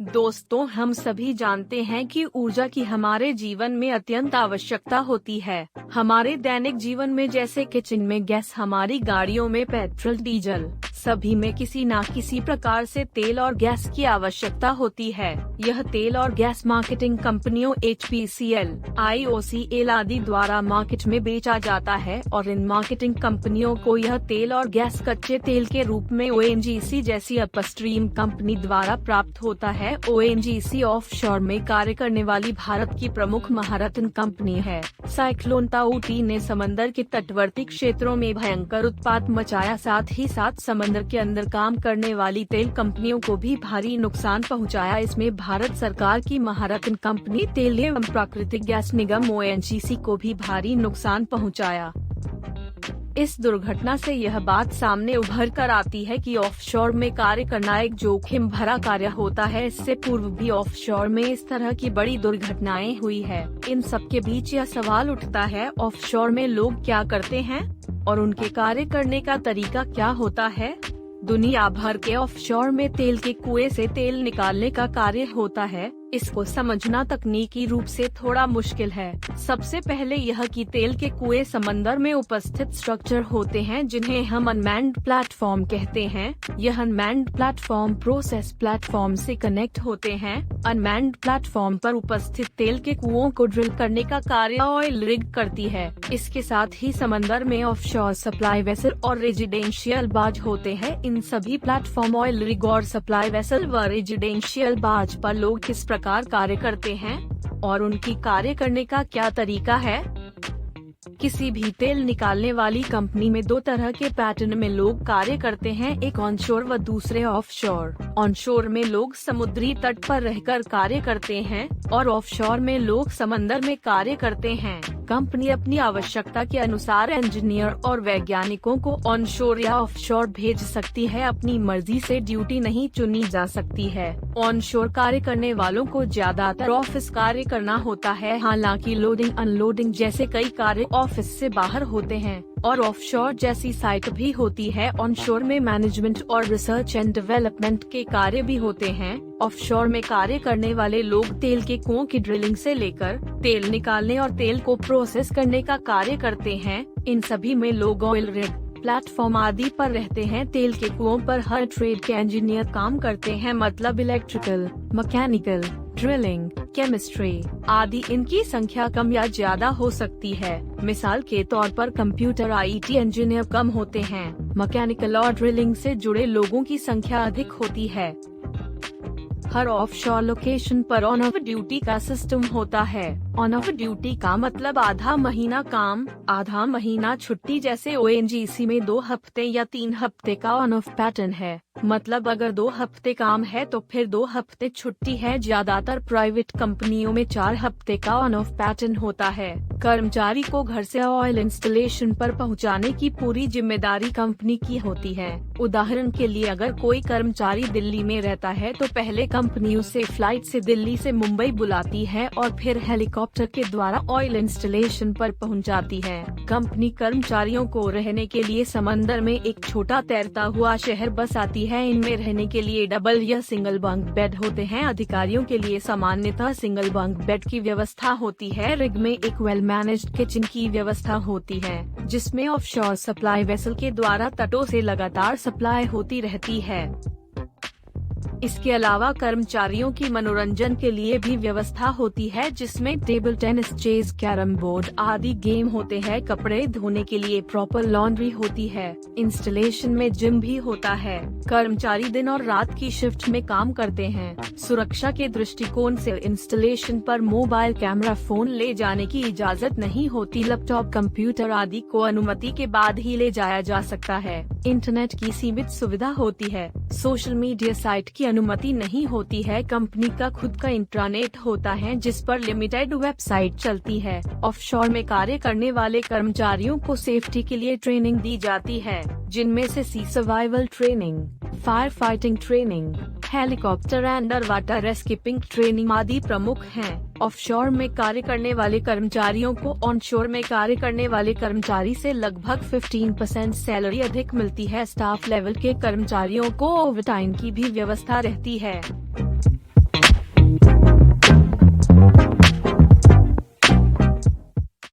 दोस्तों, हम सभी जानते हैं कि ऊर्जा की हमारे जीवन में अत्यंत आवश्यकता होती है। हमारे दैनिक जीवन में जैसे किचन में गैस, हमारी गाड़ियों में पेट्रोल डीजल, सभी में किसी न किसी प्रकार से तेल और गैस की आवश्यकता होती है। यह तेल और गैस मार्केटिंग कंपनियों HPCL, IOCL आदि द्वारा मार्केट में बेचा जाता है और इन मार्केटिंग कंपनियों को यह तेल और गैस कच्चे तेल के रूप में ONGC जैसी अपस्ट्रीम कंपनी द्वारा प्राप्त होता है। ONGC ऑफशोर में कार्य करने वाली भारत की प्रमुख महारत्न कंपनी है। साइक्लोन ताऊती ने समंदर के तटवर्ती क्षेत्रों में भयंकर उत्पात मचाया, साथ ही साथ समंदर के अंदर काम करने वाली तेल कंपनियों को भी भारी नुकसान पहुंचाया। इसमें भारत सरकार की महारत्न कंपनी तेल एवं प्राकृतिक गैस निगम ONGC को भी भारी नुकसान पहुंचाया। इस दुर्घटना से यह बात सामने उभर कर आती है कि ऑफशोर में कार्य करना एक जोखिम भरा कार्य होता है। इससे पूर्व भी ऑफशोर में इस तरह की बड़ी दुर्घटनाएं हुई है। इन सब के बीच यह सवाल उठता है, ऑफशोर में लोग क्या करते हैं और उनके कार्य करने का तरीका क्या होता है। दुनिया भर के ऑफशोर में तेल के कुएं से तेल निकालने का कार्य होता है। इसको समझना तकनीकी रूप से थोड़ा मुश्किल है। सबसे पहले यह कि तेल के कुएं समंदर में उपस्थित स्ट्रक्चर होते हैं जिन्हें हम अनमैन्ड प्लेटफॉर्म कहते हैं। यह अनमैन्ड प्लेटफॉर्म प्रोसेस प्लेटफॉर्म से कनेक्ट होते हैं। अनमैन्ड प्लेटफॉर्म पर उपस्थित तेल के कुओं को ड्रिल करने का कार्य ऑयल रिग करती है। इसके साथ ही समंदर में ऑफशोर सप्लाई वेसल और रेजिडेंशियल बार्ज होते हैं। इन सभी प्लेटफॉर्म ऑयल रिग और सप्लाई वेसल व रेजिडेंशियल बार्ज पर लोग किस प्रकार कार्य करते हैं और उनकी कार्य करने का क्या तरीका है। किसी भी तेल निकालने वाली कंपनी में दो तरह के पैटर्न में लोग कार्य करते हैं, एक ऑनशोर व दूसरे ऑफशोर। ऑनशोर में लोग समुद्री तट पर रहकर कार्य करते हैं और ऑफशोर में लोग समंदर में कार्य करते हैं। कंपनी अपनी आवश्यकता के अनुसार इंजीनियर और वैज्ञानिकों को ऑनशोर या ऑफशोर भेज सकती है। अपनी मर्जी से ड्यूटी नहीं चुनी जा सकती है। ऑनशोर कार्य करने वालों को ज्यादातर ऑफिस कार्य करना होता है, हालांकि लोडिंग अनलोडिंग जैसे कई कार्य ऑफिस से बाहर होते हैं और ऑफशोर जैसी साइट भी होती है। ऑनशोर में मैनेजमेंट और रिसर्च एंड डेवलपमेंट के कार्य भी होते हैं। ऑफशोर में कार्य करने वाले लोग तेल के कुओं की ड्रिलिंग से लेकर तेल निकालने और तेल को प्रोसेस करने का कार्य करते हैं। इन सभी में लोग ऑयल रिग, प्लेटफॉर्म आदि पर रहते हैं। तेल के कुओं पर हर ट्रेड के इंजीनियर काम करते हैं, मतलब इलेक्ट्रिकल, मैकेनिकल, ड्रिलिंग, केमिस्ट्री आदि। इनकी संख्या कम या ज्यादा हो सकती है। मिसाल के तौर पर कंप्यूटर IT इंजीनियर कम होते हैं। मैकेनिकल और ड्रिलिंग से जुड़े लोगों की संख्या अधिक होती है। हर ऑफशोर लोकेशन पर ऑन ऑफ ड्यूटी का सिस्टम होता है। ऑन ऑफ ड्यूटी का मतलब आधा महीना काम, आधा महीना छुट्टी। जैसे ONGC में 2 हफ्ते या 3 हफ्ते का ऑन ऑफ पैटर्न है। मतलब अगर 2 हफ्ते काम है तो फिर 2 हफ्ते छुट्टी है। ज्यादातर प्राइवेट कंपनियों में 4 हफ्ते का ऑन ऑफ पैटर्न होता है। कर्मचारी को घर से ऑयल इंस्टॉलेशन पर पहुंचाने की पूरी जिम्मेदारी कंपनी की होती है। उदाहरण के लिए अगर कोई कर्मचारी दिल्ली में रहता है तो पहले कंपनी उसे फ्लाइट से दिल्ली से मुंबई बुलाती है और फिर हेलीकॉप्टर के द्वारा ऑयल इंस्टॉलेशन पर पहुंचाती है। कंपनी कर्मचारियों को रहने के लिए समंदर में एक छोटा तैरता हुआ शहर बसाती है। इनमें रहने के लिए डबल या सिंगल बंक बेड होते हैं। अधिकारियों के लिए सामान्यतः सिंगल बंक बेड की व्यवस्था होती है। रिग में एक वेल मैनेज्ड किचन की व्यवस्था होती है, जिसमें ऑफशोर सप्लाई वेसल के द्वारा तटों से लगातार सप्लाई होती रहती है। इसके अलावा कर्मचारियों की मनोरंजन के लिए भी व्यवस्था होती है, जिसमें table tennis, chess, carrom board आदि गेम होते हैं। कपड़े धोने के लिए प्रॉपर लॉन्ड्री होती है। इंस्टॉलेशन में जिम भी होता है। कर्मचारी दिन और रात की शिफ्ट में काम करते हैं। सुरक्षा के दृष्टिकोण से इंस्टॉलेशन पर मोबाइल कैमरा, फोन ले जाने की इजाजत नहीं होती। लैपटॉप, कंप्यूटर आदि को अनुमति के बाद ही ले जाया जा सकता है। इंटरनेट की सीमित सुविधा होती है। सोशल मीडिया साइट की अनुमति नहीं होती है। कंपनी का खुद का इंट्रानेट होता है जिस पर लिमिटेड वेबसाइट चलती है। ऑफशोर में कार्य करने वाले कर्मचारियों को सेफ्टी के लिए ट्रेनिंग दी जाती है, जिनमें से sea survival training, fire fighting training, helicopter under water escaping training आदि प्रमुख हैं। ऑफशोर में कार्य करने वाले कर्मचारियों को ऑनशोर में कार्य करने वाले कर्मचारी से लगभग 15% सैलरी अधिक मिलती है। स्टाफ लेवल के कर्मचारियों को ओवरटाइम की भी व्यवस्था रहती है।